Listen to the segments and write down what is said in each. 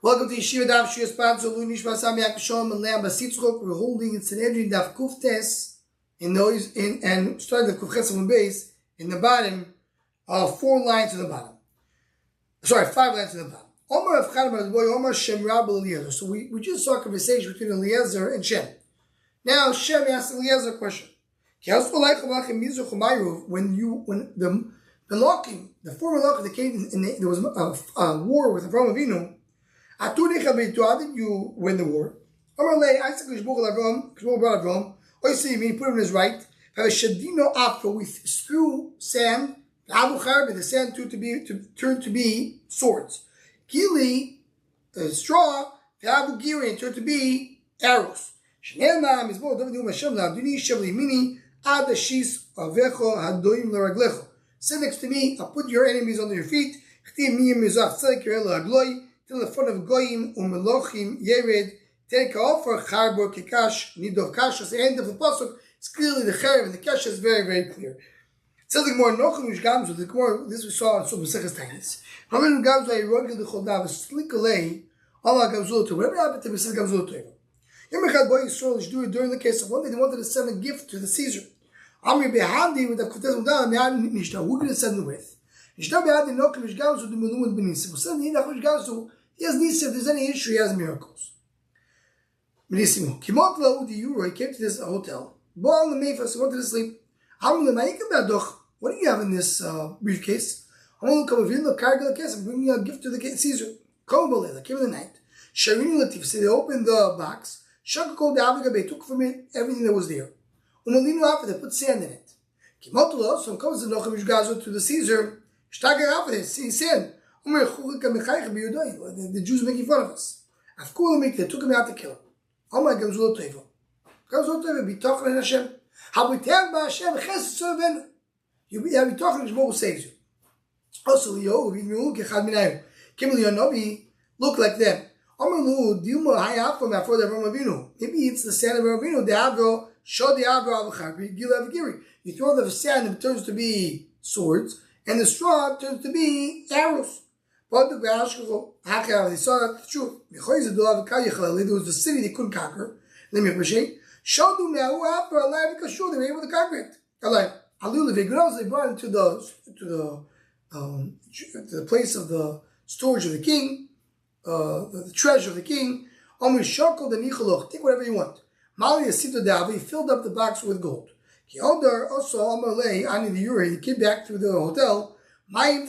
Welcome to Yeshiva Daf Shir sponsor Lu Nishma Sami Akashom and Lam Basitzchok. We're holding in Sanhedrin Daf Kuftes and starting the Kufches on the base in the bottom, 4 lines to the bottom. Sorry, 5 lines to the bottom. Omar of Chadam boy Omar Shem Rab Eliezer. So we just saw a conversation between Eliezer and Shem. Now Shem asked Eliezer a question. When the Malachim, the former Malachim that came in, there was a war with Avraham Avinu. How did you win the war? He put him in his right. We threw sand, the sand turned to be swords. Gili, straw, and turned to be arrows. Sit next to me, I'll put your enemies under your feet. Till the front of Goyim Umelochim Yered take off for Charbor Kikash Nidov Kash. At the end of the pasuk, it's clearly the Cherv and the Kash is very, very clear. It says the Gemara Nochim Gamzu. The Gemara, this we saw in Subaseches Tainis. Nochim Gamzu Ayrogil the Choldav slick away Allah Gamzu to whatever happened to Mrs. Gamzu to him. Yemechad Boy Yisrael is doing during the case of one day they wanted to send a gift to the Caesar. Amri Behandi with the Kutes Mudam Me'an Nishta. Who can send them with? Nishta Behandi Nochim Gamzu the Melum Benisim. Send the Nochim Gamzu. He has Nisi, if there's any issue, he has miracles. Benissimo. Kimot Lau di Euro, he came to this hotel. Boal the Mayfas, he wanted to sleep. What do you have in this briefcase? I'm bringing a gift to the Caesar. They came in the night. Sharini Latif, so they opened the box. Shaka called the Avigabe, took from it everything that was there. Umalino after they put sand in it. Kimot Lau, so comes the Nochim Gazo to the Caesar. Shtager after this, see sand. The Jews making fun of us. They took him out to kill him. Oh my God, be talking to Hashem. How we tell by Hashem, you be talking to Hashem, saves you. Also, look like them. Maybe it's the sand of Avinu. You throw the sand and it turns to be swords, and the straw turns to be arrows. But they saw that the truth. There was the city they couldn't conquer. Let me appreciate. Showed them now after Allah because sure they were able to conquer it. They brought it to the place of the storage of the king, the treasure of the king. Take whatever you want. He filled up the box with gold. Also, he came back to the hotel. What do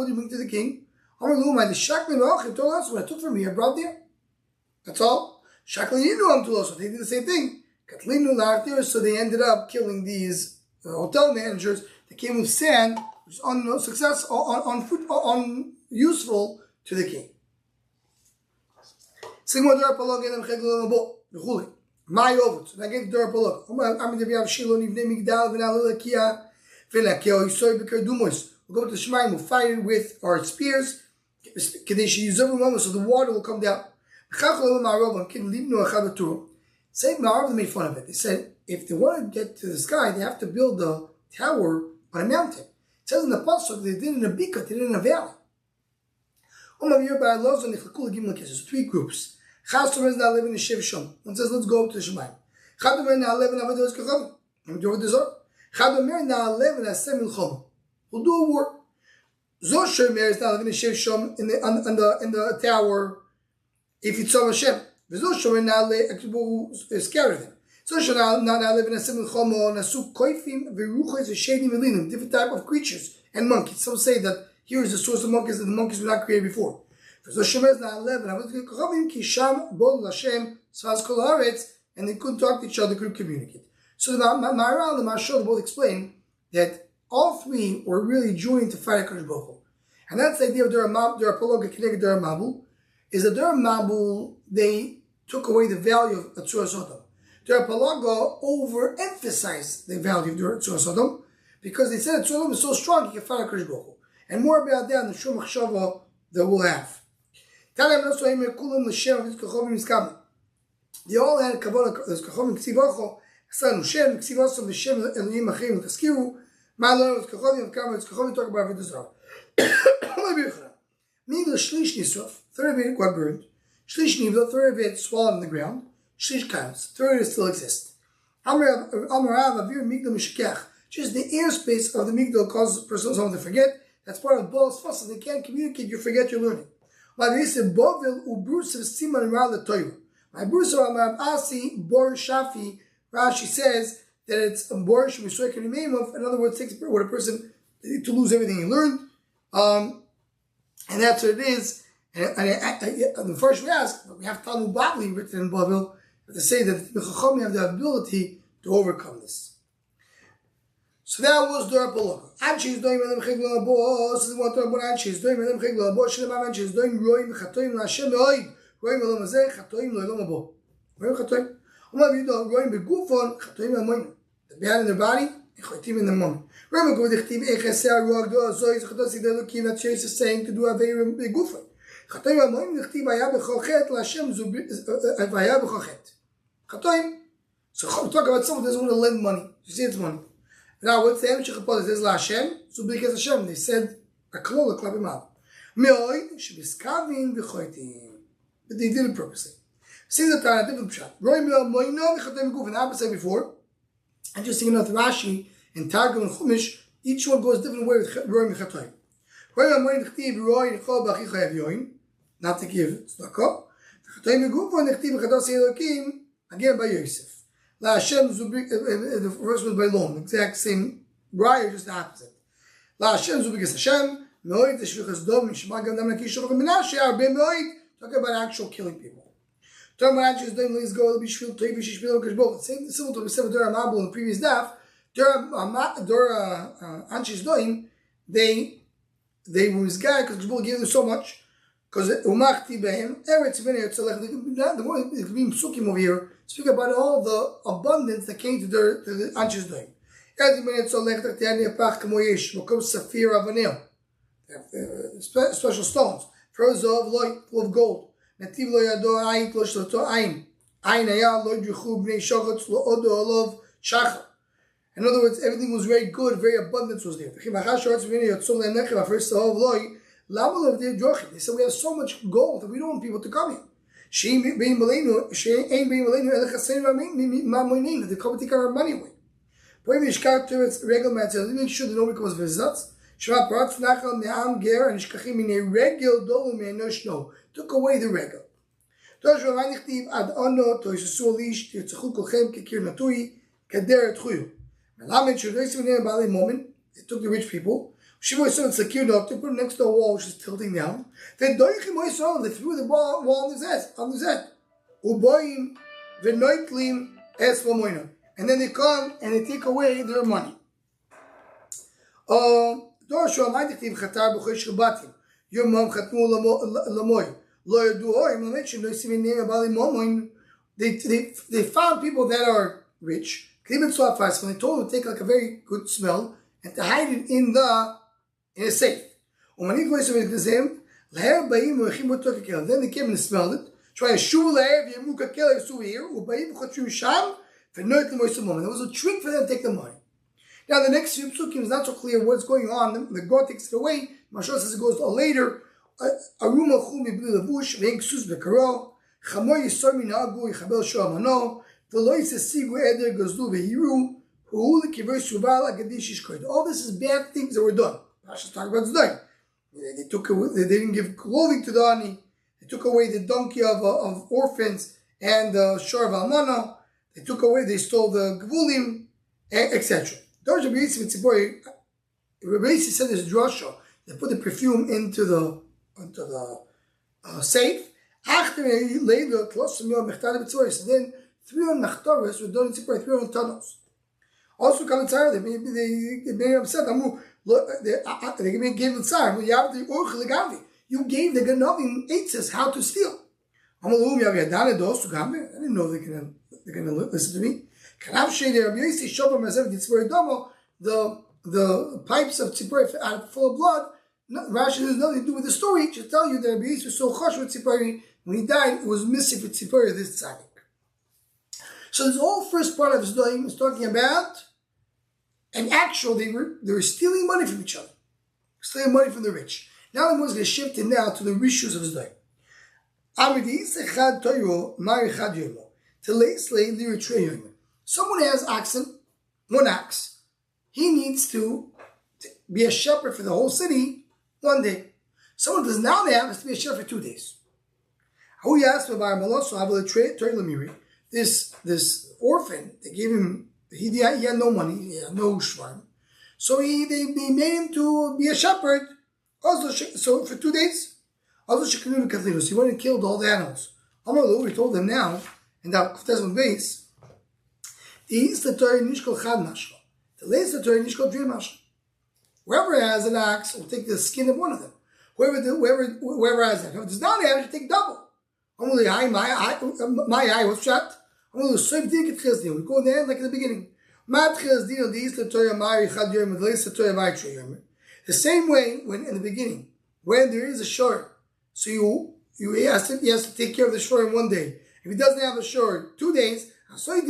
you bring to the king? The Shakli told us what I took from here, I brought there. That's all. Shakli Yinu told us, they did the same thing. So they ended up killing these hotel managers. They came with sand, which was useful to the king. My over. So I gave the Durapalog. We'll go to the Shemaim, we'll fight it with our spears. So the water will come down. Say Ma'arav made fun of it. They said if they want to get to the sky, they have to build a tower on a mountain. It says in the pasuk they did in a bika, they did in a valley. There's 3 groups. One says let's go up to the Shemaim. We'll do a war. Zoshemer is not living in Shev Shom in the tower if it's on Hashem. Zoshemer now scared of him. Zoshemer now live in a Simul Chomo, Nasuk Koifim, Veruchos, a shady Melinim, different type of creatures and monkeys. Some say that here is the source of monkeys that the monkeys were not created before. Zoshemer is now living in Kochavim, Kisham, Bol Hashem, Svaz Kol Haaretz, and they couldn't talk to each other, couldn't communicate. So the Maharal and the Mashal both explain that all 3 were really joined to fight HaKadosh Baruch Hu. And that's the idea of Durapalog Keneged Duramabul, is that Duramabul, they took away the value of Atzur Sodom. Durapalog overemphasized the value of Atzur Sodom, because they said Atzur Sodom is so strong, he can fight HaKadosh Baruch Hu. And more about that in the Shur Machshava that we'll have. They all had Kavod, there's Kachovim Ksiv Ocho, San Shem, Ksiv Osom, Vishem, Elohim Achim, Taskiru, Ma'alon, it's Kachovim, Kama, it's Kachovim, talk about Vidazar. Third of it got burned. Shlish nivla, a third of it swallowed in the ground. Shlish counts, a third of it still exists. Amarav avir migdal mishkech. Just the airspace of the migdal causes someone to forget. That's part of Baal's fuss. They can't communicate, you forget your learning. My Brusa Amarav Asi, Bor Shafi, Rashi says that it's a Bor Shemishwek and name of, in other words, takes what a person to lose everything he learned. And that's what it is. And the first we ask, we have Talmud Bavli written in Bavel, to say that the Chacham have the ability to overcome this. So that was Dor Poloka. Anshi is doing Melem Chegla Bo. This is what Dor Anshi is doing Melem Chegla Bo. Shnei Anshi is doing Roim Chatoim LaHashem Me'oid. Roim Elom Hazeh Chatoim Lo'Elom Bo. Roim Chatoim. Umlav Yidol Roim Begufon Chatoim Amoyim. They had in their body and Chatoim in the moment. Roim Beguf Dichtiv Echesei Ruach Do Azoi Zechadasi Delukim. That Sheish is saying to do Avei Begufon. Chatoim Amoyim Dichtiv Vaya Bechochet LaHashem Vaya Bechochet. Chatoim. So we talk about someone who doesn't want to lend money. You see, it's money. Now, what's the Emshech Apol? It says La Hashem, so big as Hashem. They said a klol, clap him out. Me'oid shebiskavin v'choitim. But they did it purposely. See the Torah, different pshat. Roi me'o moino v'chotim guf. And I said before, and just thinking of Rashi and Targum and Chumash, each one goes a different way with Roi me'chotim. Roi me'o moino v'chtiv roi nechol b'achicha yav not to give tzedakah. V'chotim guf v'nechtiv v'chados Elokim, again by Yosef. La Hashem Zubik, the first was by Lom, exact same briar, just the opposite. La Hashem Zubik is Hashem, Me'oid, the Shvichas Dom, Mishma Gam Dam Nakish Shavach Menashe, Arbe Me'oid, talking about actual killing people. Torah Menashe is doing, let's go, Bishvil, Toiv, Shishvil, Kashbol, same, similar to what we said with Dora Mabul in the previous daf, Dora Anshe is doing, they were this guy, because Kashbol gave them so much, because Umachti Behem, Eretz B'nei Yotzalech, the more it could be Psukim over here, speak about all the abundance that came to the Anshe's doing. Special stones. Full of gold. In other words, everything was very good, very abundance was there. They said we have so much gold that we don't want people to come here. They come and take our money away. Make sure that nobody comes visit. Took away the regel. They took the rich people. Shiva was secure doctor, put it next to a wall which is tilting down. Then they threw the wall on his head. And then they come and they take away their money. They found people that are rich. When they told them to take like a very good smell and to hide it in a safe. Then they came and smelled it. There was a trick for them to take the money. Now the next few psukim is not so clear what's going on. The God takes it away. Mashal says it goes to later. Aruma chumi bli levush ve'nksus bekaro. Chamor yisor min ha'agu yichabel sho'amano. V'lo yisesigu eder gazlu ve'hiru. All this is bad things that were done. Rasha's talking about Zdain. They took away, they didn't give clothing to the ani. They took away the donkey of orphans and the shor of almana. They took away, they stole the gvulim, etc. Those Rabbi Yisrael Tzipori, Rabbi Yisrael said there's a drasha. They put the perfume into the safe. So then 300 nachtaras were done in Tzipori, 300 tunnels. Also, they made him upset. They gave the tsar. You gave the Ganavim eitzes how to steal. I didn't know they're going to listen to me. The pipes of Tzipori are full of blood. Rashi has nothing to do with the story. It should tell you that Rabbi Yisrael was so chosh with Tzipori. When he died, it was missing for Tzipori this tzaddik. So this whole first part of his doing is talking about an actual, they were stealing money from each other. Stealing money from the rich. Now the one's going to shift it now to the rishus of his doing. Someone has oxen, one ox. He needs to be a shepherd for the whole city one day. Someone does not have to be a shepherd for 2 days. This orphan, they gave him, he had no money, he had no shvarm. So they made him to be a shepherd. So for 2 days. He went and killed all the animals. We told them now, in that Kuftes base, whoever has an ox will take the skin of one of them. Whoever has that. If it does not have it, you take double. My eye was shut. We go there like in the beginning. The same way when in the beginning, when there is a shore, so he has to take care of the shore in 1 day. If he doesn't have a shore, 2 days. Someone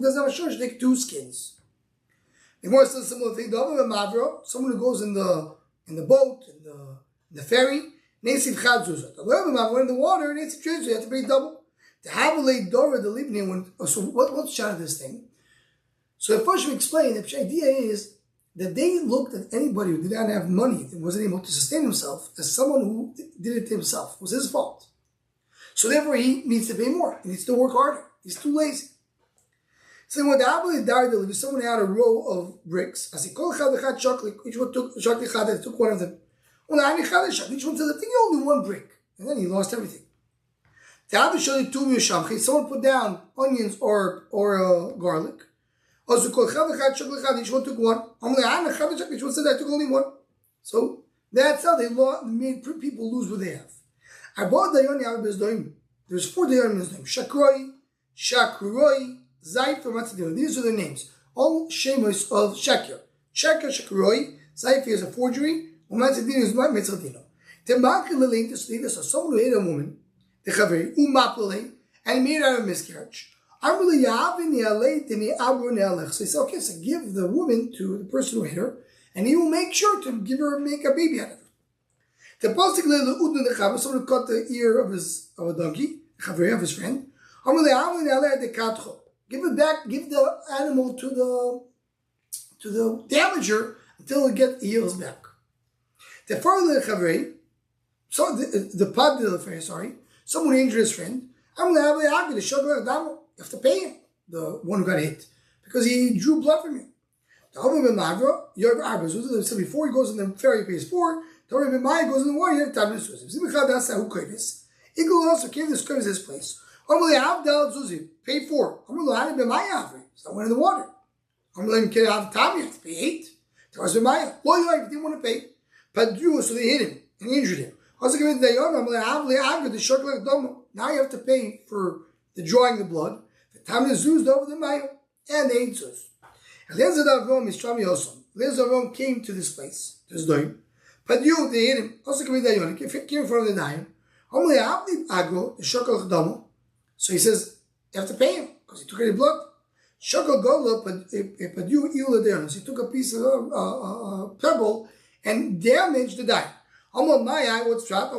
doesn't have a shore, should take 2 skins. The more similar thing, someone who goes in the boat, in the ferry, when in the water, you have to pay double. To have a late Dora, the living so what's the shot of this thing? So first we explain that the idea is that they looked at anybody who did not have money and wasn't able to sustain himself as someone who did it to himself. It was his fault. So therefore he needs to pay more. He needs to work harder. He's too lazy. So when the Abba died, if someone had a row of bricks, I say, each one took one of them. Each one said, I think you only 1 brick. And then he lost everything. Someone put down onions or garlic. Each one took 1. Each one said, I took only 1. So that's how they made people lose what they have. There's 4 dayanim in his name. Shakroi, Zaif, and Matzadim. These are their names. All shemos of Sheker. Shakroi, Zaif is a forgery, and Matzadim is my Mitzadino. So someone who ate a woman, and made her a miscarriage. So he said, okay, so give the woman to the person who hit her, and he will make sure to make a baby out of her. Someone cut the ear of a donkey, of his friend. Give it back, give the animal to the damager until it heals back. The someone injured his friend. You have to pay him, the one who got hit, because he drew blood from you. So before he goes in the ferry, he pays 4. Goes in the water, you have time to use. Eagle also came to his place. Pay 4. So I went in the water. You have to pay 8. If he didn't want to pay. So they hit him and injured him. Now you have to pay for the drawing the blood. The time is used over the mayo and the 8 zuz. Eliezer came to this place, this doim. But they hit him. Also came in front of the daim. So he says, you have to pay him because he took any blood. So he took a piece of pebble and damaged the dye. What's trapped? So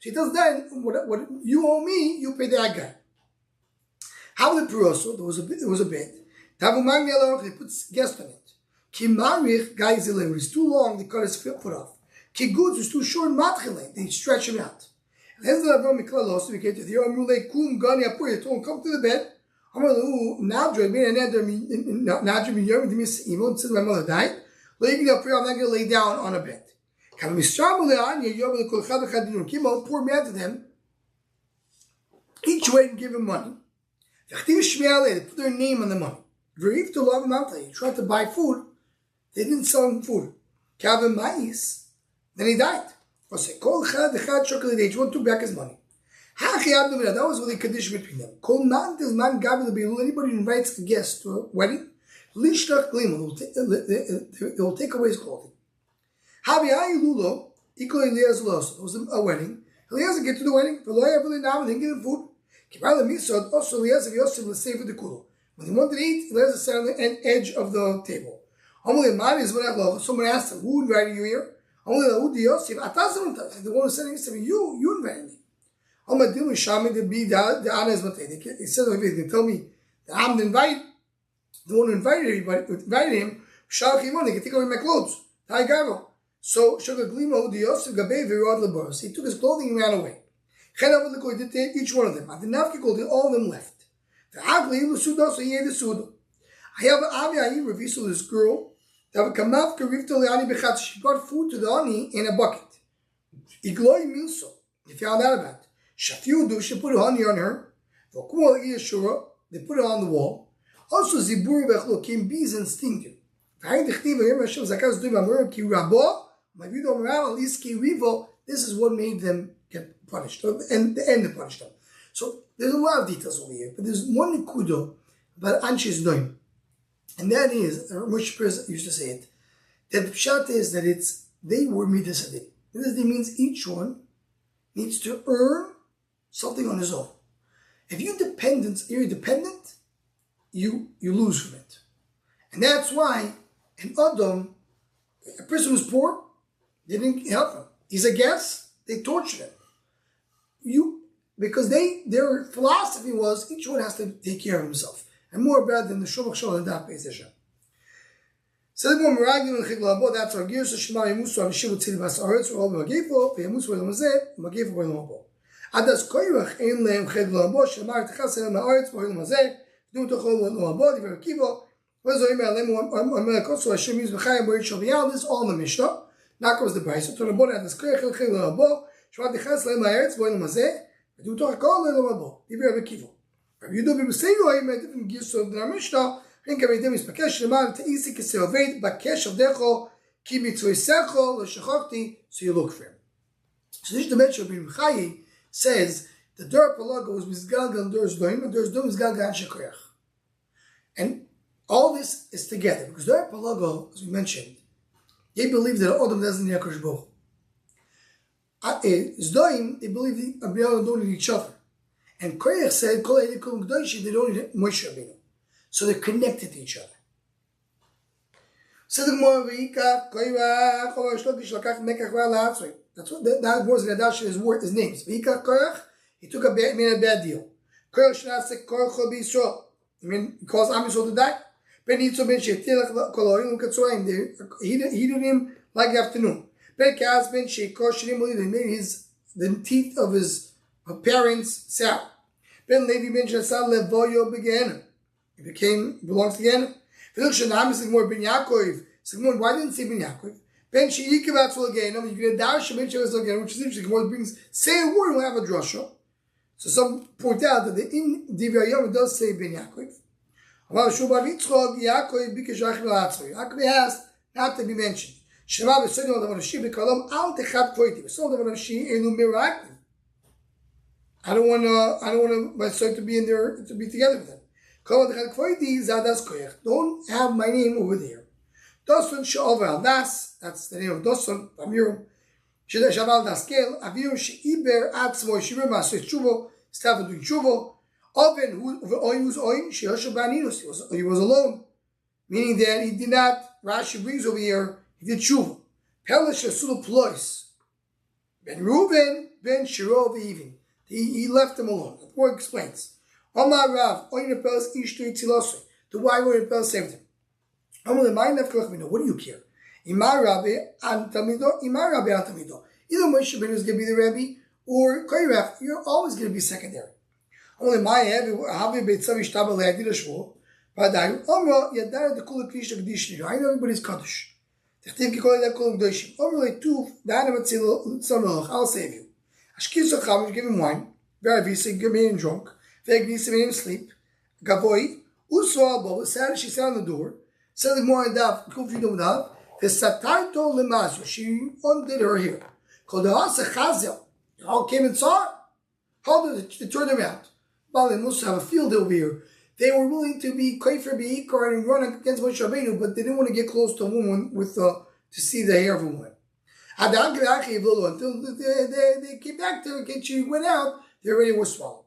he tells then, what you owe me, you pay that guy. How the Puroso, there was a bed. He puts guest on it. Kimarich Gaizile, it's too long, they cut his foot off. Kigutz was too short, they stretch him out. They came to the Amule Kum Gani Apur, they told him, come to the bed. Since my mother died, I'm not going to lay down on a bed. Poor man to them, each way and give him money. They put their name on the money. He tried to buy food, they didn't sell him food. Then he died. Each one took back his money. That was really condition between them. Anybody who invites a guest to a wedding, they will take away his clothing. It was a wedding. Eliezer get to the wedding. They didn't give him food. Also, Eliezer Yosef was saved with the kulo. When he wanted to eat, Eliezer sat on the edge of the table. Someone asked him, who invited you here? The one who said to me, you invited me. He said, if you can tell me that I'm the one who invited him, they can take away my clothes. So he took his clothing and ran away. Each one of them. All of them left. So he ate the suda. I have this girl. She got food to the honey in a bucket. He found out about it. She put honey on her. They put it on the wall. Also, came bees and stinged. This is what made them get punished, and the end of punished them. So there's a lot of details over here, but there's one nekudo about Anshes Doim. And that is, Moshe Peres used to say it, that the pshat is that they were midas adin. Midas adin means each one needs to earn something on his own. If you're dependent, you lose from it. And that's why an Adam, a person who's poor, they didn't help him. He's a guest, they tortured him. Because their philosophy was each one has to take care of himself. And more bad than the Shomach Shol and Daf Beis Hashem. So the more Meraglim and Chig Labo, that's our gear. So Shema Yemusu Avishim Tzili Bas Aretz Rol B'Magefo Yemusu V'Elam Hazeh B'Magefo V'Elam Habo. Adas Koyrach Ein Lehem Chig Labo Shemar Techas Elam Haaretz V'Elam Hazeh V'Dum Tochol V'Elam Habo Divrei Akiva V'Zorim Alem Amelekot So Hashem Yiz V'Chayim B'Rit Shal V'Yal. This is all in the Mishnah. Naka was the price. So Torah Adas Koyrach Chig Labo Shemar Techas Elam Haaretz V'Elam Hazeh V'Dum Tochol V'Elam Habo Divrei Akiva. You do be saying, "Oh, you made different gifts of the Mishnah." Think of it. Dem is bakesh leman teisi keseovet bakesh of decho ki mitzvoisecho l'shachokti. So you look for him. So this dimension of Ibn Chayi says the Dor Palaga was misgalgal and Dor's doim, and Dor's doim is galgal and shekoyach. And all this is together because Dor Palaga, as we mentioned, they believe that Adam doesn't need Hakadosh Baruch Hu. Doim, they believe that Abraham don't need each other. And Koyach said, they don't need Moshe Rabbeinu. So they're connected to each other. So the Gemara, that's what that was Gadash his word, his names. He took made a bad deal. Koyach Shnasek Koyach B'Yisrael. I mean, he caused Am Yisrael to die. Ben Yitzhak Ben Shetilach Kolorim Katzorim. He heated him like the afternoon. Ben Kaz Ben Sheikor Shirim. He made the teeth of his parents sour. Ben Levi Ben Shasal Levoyo began. It belongs to Gehenna. Filch Shanam is more Ben Yaakov. Sigmund, why didn't say Ben Yaakov? Ben Sheikav Atzul Gehenna. You get a dash of Ben Sheikav Gehenna, which is interesting. Gemara brings say a word, we'll have a drasha. So some point out that in Divrei Yom does say Ben Yaakov. Yaakov has not to be mentioned. Shema b'Sodom Davanashi b'Kalam Al Techad Koiti. B'Sodom Davanashi Elu Mirak. I don't want my son to be in there to be together with them. Don't have my name over there. Doson Sha'over Das, that's the name of Doson, Amirum. Shaval Daskel, Avir She'iber Atzmo Shivir Masay Chuvo, Staff doing Chuvo. Oven who's Oin, Sheosha Baninus, he was alone. Meaning that he did not, Rashi brings over here, he did Chuvo. Pelish Asul Plois. Ben Reuben, Ben Shirov even. He left them alone. The word explains. Omar Rav, Oyin Apels Ishtu Itzilosui. The why would Apel saved him? What do you care? Imar Rabbi Antamido, Imar Rabbi Antamido. Either Moshe Rabbeinu is going to be the Rabbi, or Koyrach, you're always going to be secondary. Only my head, Havi Beitzavi Shtabal Le'adil Shvo, Vadayu, Omro, Yadar the Kula Krish Gdish. I know everybody's Kaddish. Techtiv Kikoy that Kulam Gdishim. Omro Le'tuf, Dana Matzil Tzamach, I'll save you. Ashkiz Chavish, give him wine. Very visig, give me drunk. Vegnis, made him sleep. Gavoy, Uswa Bo, Saturday she sat on the door. Said the more enough, Kufidum Dav. The Satarto Lemazu, she undid her hair. Called the Hasa Chazel. All came and saw her. How did they turn around? Bali must have a field over here. They were willing to be Kaifer Beikar and run against Moshe Rabbeinu, but they didn't want to get close to a woman to see the hair of a woman. Until they came back to her, and she went out, they already were swallowed.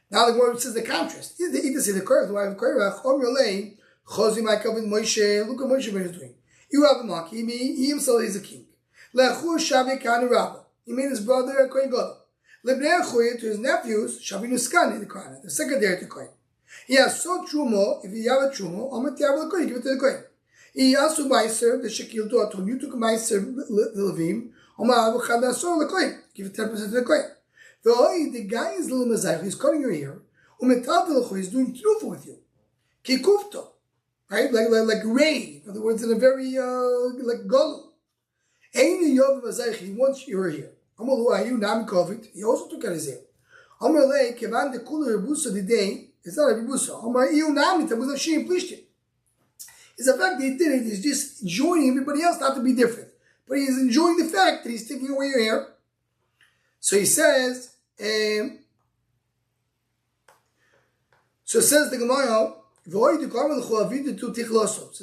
Now the word says the contrast. Either say the Korach, the wife of Korach, Omrlei, Chosi my covenant Moshe. Look what Moshe is doing. You have a monkey. He himself is a king. Lechu Shavi Kanu Rabba. He made his brother a Kohen Gadol. Lebnei Achuy to his nephews Shavi Nuskani the Kohen, the secondary to Kohen. He has so trumo. If he have a trumo, Amat Yavel Kohen, give it to the Kohen. He also meiser the shekil to aton. You took meiser the levim. Omar avchadasor the Kohen. Give it 10% to the Kohen. The guy is little mezayich. He's cutting your hair. He's doing trufa with you. Kikufto. Right? Like rain. In other words, in a very, like gol. Ein yov mezayich. He wants your hair. Amar lu ayu nam kovit. He also took out his hair. Amar lei kevan de kula rebusa the day. It's not a rebusa. Amar iyu nam itabuza she pleased it. It's the fact that he did it. He's just enjoying everybody else not to be different. But he's enjoying the fact that he's taking away your hair. So he says, so it says the Gemara, it says,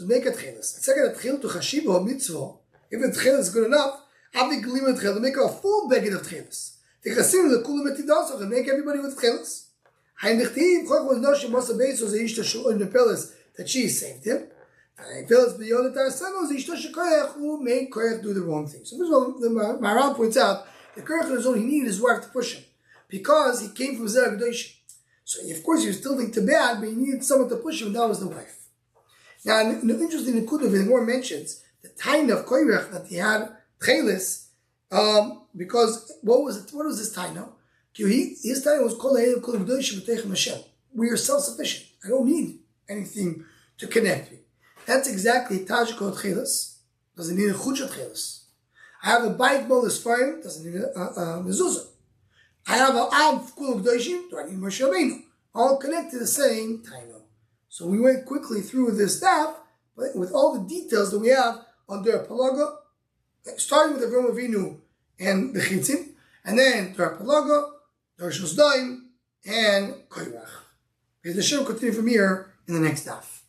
make a tcheles. Second, tchel to chashiva or mitzvah. If a tcheles is good enough, to make a full beged of tcheles. The chasim the kula metidasos and make everybody with tcheles. Heindichtiv, chok was no shemos abesos the ishta shul in the palace that she saved him. And Phyllis beyond the Tarsan was ishta shekoyach who made koyach do the wrong thing. So first of all, the Maharal points out the koyach is all he needed his wife to push him because he came from Zerah Gedoshim. So of course he was still thinking to bad, but he needed someone to push him. That was the wife. Now, an interesting Nekudah, the Gemara mentions the taina of koyach that he had tchelis, because what was it? What was his taina? His taina was kol Gedoshim v'teichem Hashem. We are self-sufficient. I don't need anything to connect me. That's exactly Tajikot Chelis. Doesn't need a Chuchat Chelis. I have a bike ball is fine. Doesn't need a mezuzah. I have an Av Kul Gdoshim. Do I need Moshe Rabbeinu? All connected to the same Taino. So we went quickly through this stuff, but with all the details that we have under Palaga, starting with the Avram Avinu and the Chitzim, and then Der Palaga, Der Shosdaim, and Koyrach. The Shem continue from here in the next daf.